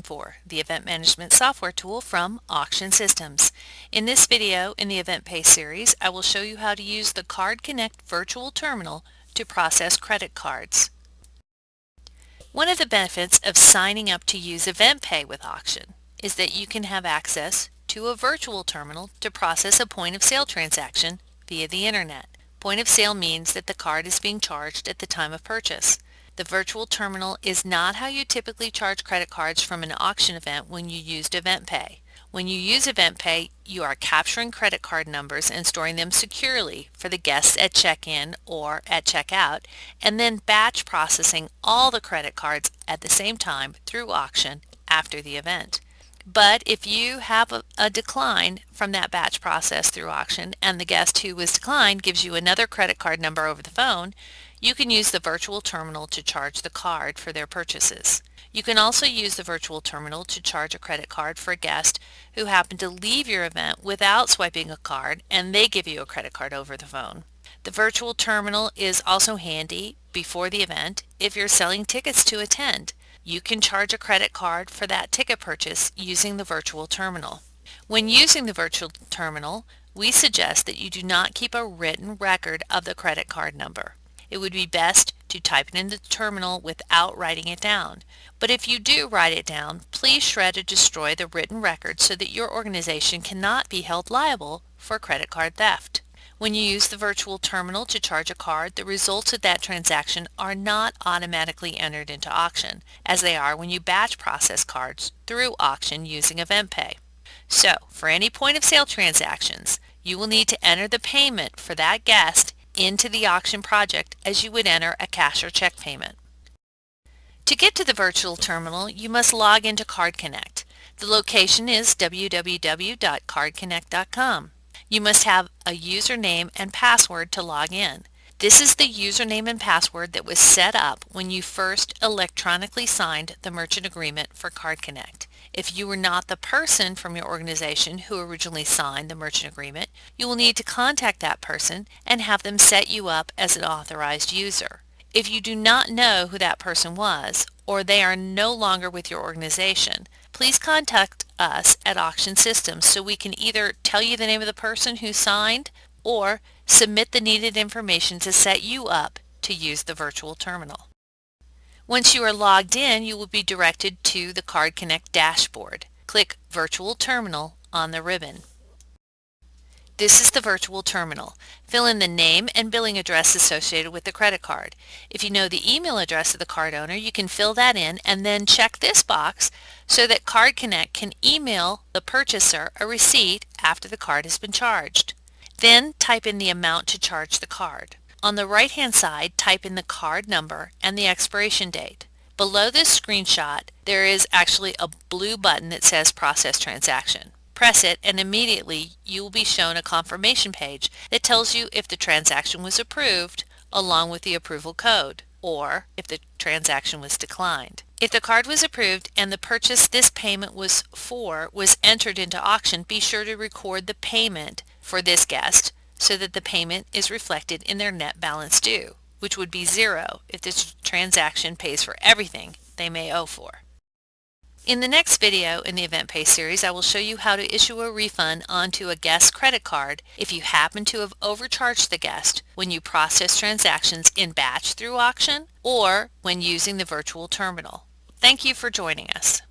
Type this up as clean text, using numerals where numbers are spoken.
Lesson 4, the Event Management Software Tool from Auction Systems. In this video in the EventPay series, I will show you how to use the Card Connect virtual terminal to process credit cards. One of the benefits of signing up to use EventPay with Auction is that you can have access to a virtual terminal to process a point-of-sale transaction via the Internet. Point of sale means that the card is being charged at the time of purchase. The virtual terminal is not how you typically charge credit cards from an auction event when you used EventPay. When you use EventPay, you are capturing credit card numbers and storing them securely for the guests at check-in or at checkout, and then batch processing all the credit cards at the same time through auction after the event. But if you have a decline from that batch process through auction and the guest who was declined gives you another credit card number over the phone, you can use the virtual terminal to charge the card for their purchases. You can also use the virtual terminal to charge a credit card for a guest who happened to leave your event without swiping a card and they give you a credit card over the phone. The virtual terminal is also handy before the event if you're selling tickets to attend. You can charge a credit card for that ticket purchase using the virtual terminal. When using the virtual terminal, we suggest that you do not keep a written record of the credit card number. It would be best to type it into the terminal without writing it down. But if you do write it down, please shred or destroy the written record so that your organization cannot be held liable for credit card theft. When you use the virtual terminal to charge a card, the results of that transaction are not automatically entered into auction, as they are when you batch process cards through auction using EventPay. So, for any point-of-sale transactions, you will need to enter the payment for that guest into the auction project as you would enter a cash or check payment. To get to the virtual terminal, you must log into Card Connect. The location is www.cardconnect.com. You must have a username and password to log in. This is the username and password that was set up when you first electronically signed the merchant agreement for Card Connect. If you were not the person from your organization who originally signed the merchant agreement, you will need to contact that person and have them set you up as an authorized user. If you do not know who that person was, or they are no longer with your organization, please contact us at Auction Systems so we can either tell you the name of the person who signed or submit the needed information to set you up to use the virtual terminal. Once you are logged in, you will be directed to the Card Connect dashboard. Click Virtual Terminal on the ribbon. This is the virtual terminal. Fill in the name and billing address associated with the credit card. If you know the email address of the card owner, you can fill that in and then check this box so that Card Connect can email the purchaser a receipt after the card has been charged. Then type in the amount to charge the card. On the right-hand side, type in the card number and the expiration date. Below this screenshot, there is actually a blue button that says Process Transaction. Press it and immediately you will be shown a confirmation page that tells you if the transaction was approved along with the approval code, or if the transaction was declined. If the card was approved and the purchase this payment was for was entered into auction, be sure to record the payment for this guest so that the payment is reflected in their net balance due, which would be 0 if this transaction pays for everything they may owe for. In the next video in the EventPay series, I will show you how to issue a refund onto a guest's credit card if you happen to have overcharged the guest when you process transactions in batch through auction or when using the virtual terminal. Thank you for joining us.